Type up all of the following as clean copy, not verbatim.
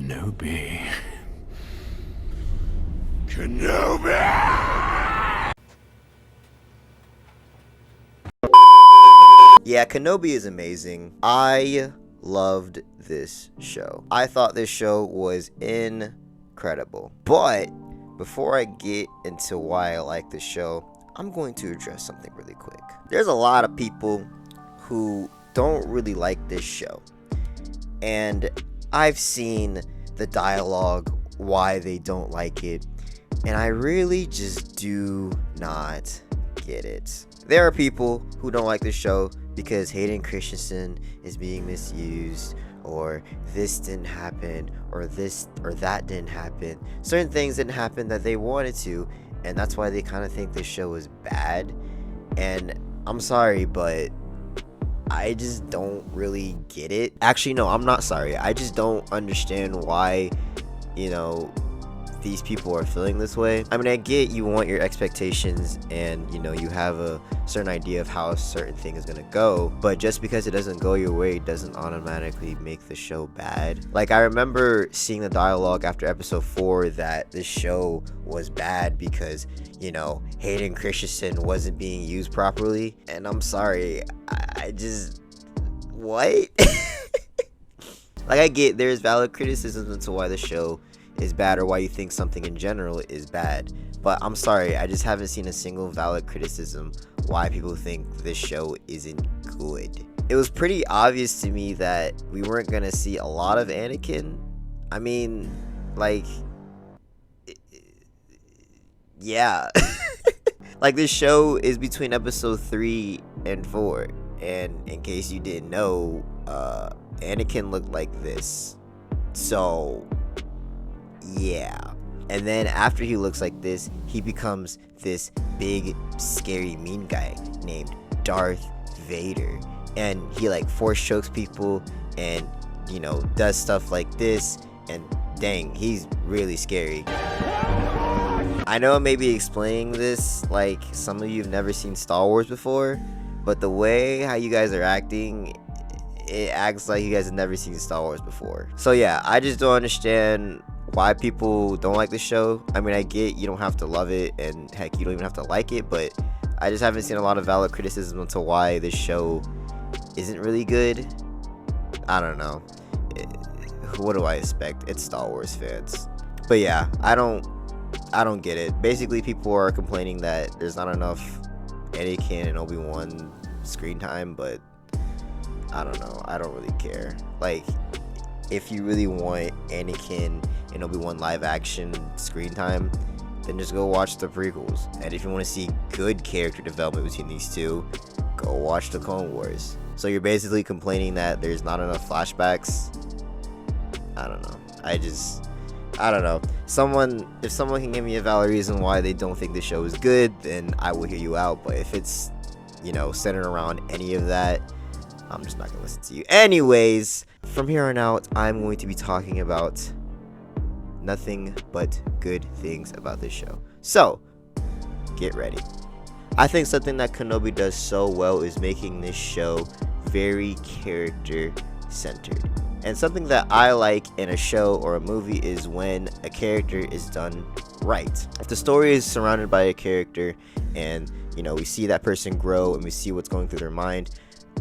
Kenobi. Kenobi! Yeah, Kenobi is amazing. I loved this show. I thought this show was incredible. But before I get into why I like this show, I'm going to address something really quick. There's a lot of people who don't really like this show. And I've seen the dialogue, why they don't like it, and I really just do not get it. There are people who don't like this show because Hayden Christensen is being misused, or this didn't happen, or this or that didn't happen. Certain things didn't happen that they wanted to, and that's why they kind of think this show is bad. And I'm sorry, but I just don't really get it. Actually, no, I'm not sorry. I just don't understand why, these people are feeling this way. I mean, I get you want your expectations and, you have a certain idea of how a certain thing is gonna go, but just because it doesn't go your way doesn't automatically make the show bad. Like, I remember seeing the dialogue after episode 4 that this show was bad because, Hayden Christensen wasn't being used properly. And I'm sorry, I just... what? Like, I get there's valid criticisms into why the show is bad or why you think something in general is bad, but I'm sorry, I just haven't seen a single valid criticism why people think this show isn't good. It was pretty obvious to me that we weren't gonna see a lot of Anakin. I mean, like, yeah. Like, this show is between episode 3 and 4, and in case you didn't know, Anakin looked like this. So yeah. And then after he looks like this, he becomes this big, scary, mean guy named Darth Vader. And he force chokes people and, does stuff like this. And dang, he's really scary. I know I may be explaining this like some of you have never seen Star Wars before, but the way how you guys are acting, it acts like you guys have never seen Star Wars before. So yeah, I just don't understand why people don't like the show. I mean, I get you don't have to love it, and heck, you don't even have to like it, but I just haven't seen a lot of valid criticism into why this show isn't really good. I don't know. What do I expect? It's Star Wars fans. But yeah, I don't get it. Basically, people are complaining that there's not enough Anakin and Obi-Wan screen time, but I don't know. I don't really care. Like, if you really want Anakin and Obi-Wan live action screen time, then just go watch the prequels. And if you want to see good character development between these two, go watch the Clone Wars. So you're basically complaining that there's not enough flashbacks. I don't know. I don't know. If someone can give me a valid reason why they don't think the show is good, then I will hear you out. But if it's, centered around any of that, I'm just not gonna listen to you. Anyways, from here on out, I'm going to be talking about nothing but good things about this show. So, get ready. I think something that Kenobi does so well is making this show very character-centered. And something that I like in a show or a movie is when a character is done right. If the story is surrounded by a character and, we see that person grow and we see what's going through their mind,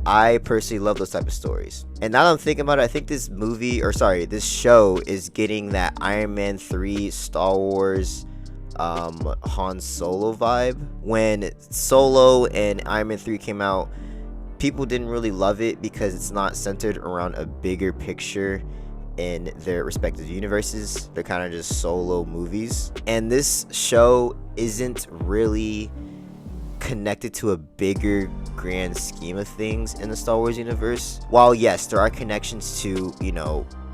I personally love those type of stories. And now that I'm thinking about it, I think this show is getting that Iron Man 3 Star Wars Han Solo vibe. When Solo and Iron Man 3 came out, people didn't really love it because it's not centered around a bigger picture in their respective universes. They're kind of just solo movies. And this show isn't really connected to a bigger grand scheme of things in the Star Wars universe. While yes, there are connections to,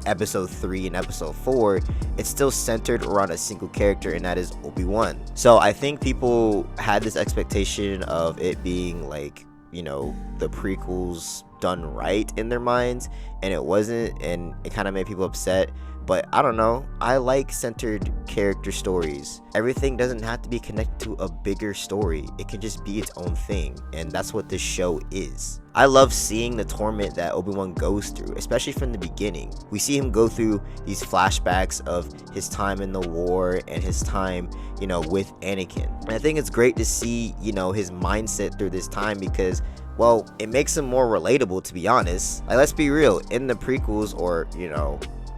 episode 3 and episode 4, it's still centered around a single character, and that is Obi-Wan. So I think people had this expectation of it being the prequels done right in their minds, and it wasn't, and it kind of made people upset. But I don't know, I like centered character stories. Everything doesn't have to be connected to a bigger story. It can just be its own thing, and that's what this show is. I love seeing the torment that Obi-Wan goes through, especially from the beginning. We see him go through these flashbacks of his time in the war and his time, with Anakin. And I think it's great to see, his mindset through this time, because well, it makes him more relatable, to be honest. Like, let's be real, in the prequels, or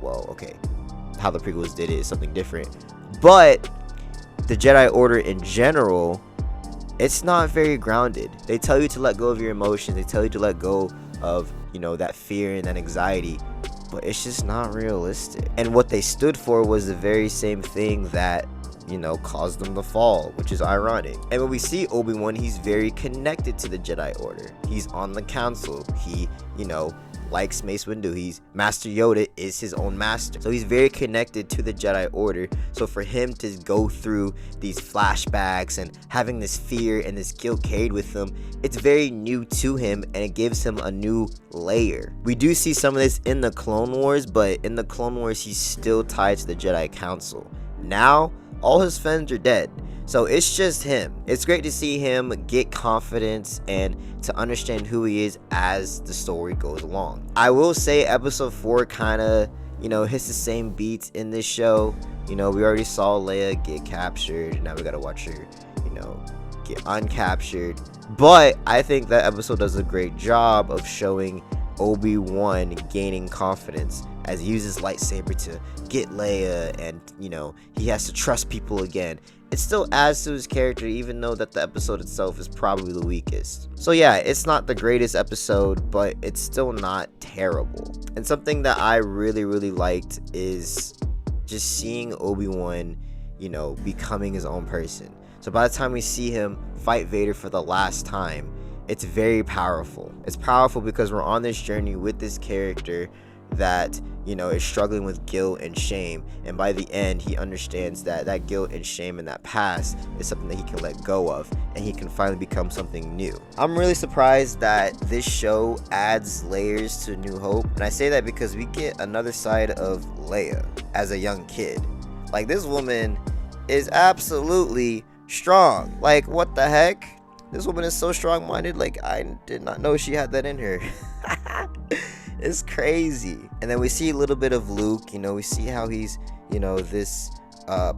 well, okay, how the prequels did it is something different, but the Jedi Order in general, it's not very grounded. They tell you to let go of your emotions, they tell you to let go of that fear and that anxiety, but it's just not realistic. And what they stood for was the very same thing that caused them to fall, which is ironic. And when we see Obi-Wan, he's very connected to the Jedi Order. He's on the council. He likes Mace Windu. He's Master Yoda is his own master, so he's very connected to the Jedi Order. So for him to go through these flashbacks and having this fear and this guilt carried with him, it's very new to him, and it gives him a new layer. We do see some of this in the Clone Wars, but in the Clone Wars he's still tied to the Jedi Council. Now all his friends are dead, so it's just him. It's great to see him get confidence and to understand who he is as the story goes along. I will say episode 4 kind of, hits the same beats in this show. We already saw Leia get captured. Now we gotta watch her, get uncaptured. But I think that episode does a great job of showing Obi-Wan gaining confidence as he uses lightsaber to get Leia, and he has to trust people again. It still adds to his character, even though that the episode itself is probably the weakest. So yeah, it's not the greatest episode, but it's still not terrible. And something that I really liked is just seeing Obi-Wan, becoming his own person. So by the time we see him fight Vader for the last time, it's very powerful. It's powerful because we're on this journey with this character that is struggling with guilt and shame, and by the end he understands that guilt and shame and that past is something that he can let go of, and he can finally become something new. I'm really surprised that this show adds layers to New Hope, and I say that because we get another side of Leia as a young kid. Like, this woman is absolutely strong. Like, what the heck? This woman is so strong-minded. Like, I did not know she had that in her. It's crazy. And then we see a little bit of Luke. We see how he's, this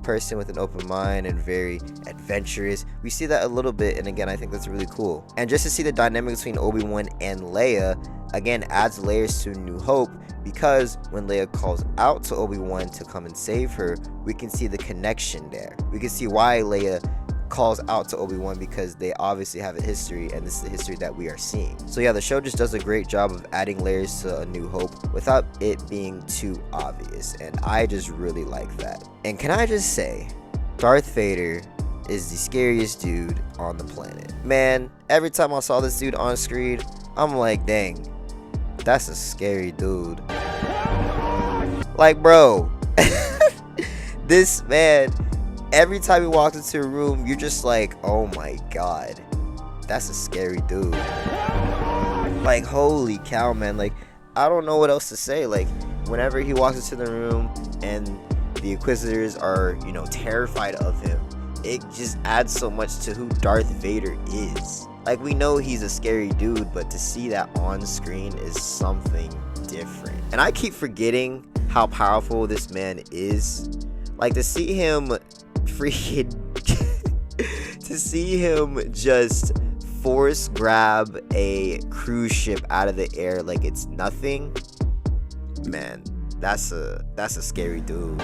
person with an open mind and very adventurous. We see that a little bit, and again, I think that's really cool. And just to see the dynamic between Obi-Wan and Leia, again, adds layers to New Hope, because when Leia calls out to Obi-Wan to come and save her, we can see the connection there. We can see why Leia calls out to Obi-Wan, because they obviously have a history, and this is the history that we are seeing. So yeah, the show just does a great job of adding layers to A New Hope without it being too obvious, and I just really like that. And can I just say, Darth Vader is the scariest dude on the planet. Man, every time I saw this dude on screen, I'm like, dang, that's a scary dude. Like, bro, this man, every time he walks into a room, you're just like, oh my god, that's a scary dude. Like, holy cow, man. Like, I don't know what else to say. Like, whenever he walks into the room and the Inquisitors are, terrified of him, it just adds so much to who Darth Vader is. Like, we know he's a scary dude, but to see that on screen is something different. And I keep forgetting how powerful this man is. Like, to see him to see him just force grab a cruise ship out of the air like it's nothing, man, that's a scary dude.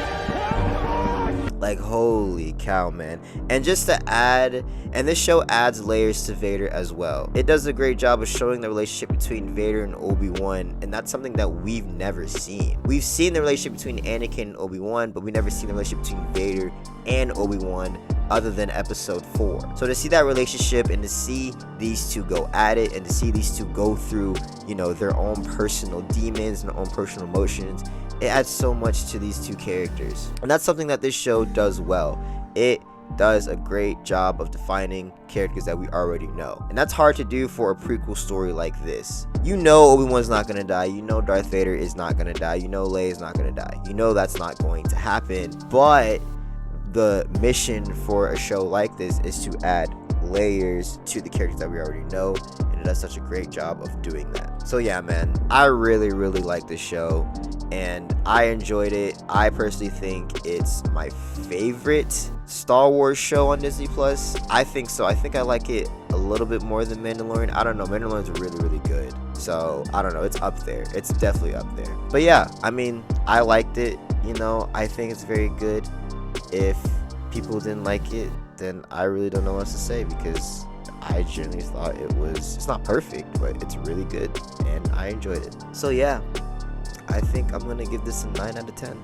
Like, holy cow, man. And just to add, and this show adds layers to Vader as well. It does a great job of showing the relationship between Vader and Obi-Wan, and that's something that we've never seen. We've seen the relationship between Anakin and Obi-Wan, but we've never seen the relationship between Vader and Obi-Wan other than episode 4. So to see that relationship and to see these two go at it, and to see these two go through, their own personal demons and their own personal emotions, it adds so much to these two characters. And that's something that this show does well. It does a great job of defining characters that we already know. And that's hard to do for a prequel story like this. You know Obi-Wan's not gonna die. You know Darth Vader is not gonna die. You know Leia's not gonna die. You know that's not going to happen. But the mission for a show like this is to add layers to the characters that we already know, and it does such a great job of doing that. So yeah, man, I really like this show, and I enjoyed it. I personally think it's my favorite Star Wars show on Disney Plus. I think so. I think I like it a little bit more than Mandalorian. I don't know, Mandalorian's really good, so I don't know, it's up there. It's definitely up there. But yeah, I mean, I liked it. You know, I think it's very good. If people didn't like it, then I really don't know what else to say, because I genuinely thought it's not perfect, but it's really good, and I enjoyed it. So yeah, I think I'm gonna give this a 9 out of 10.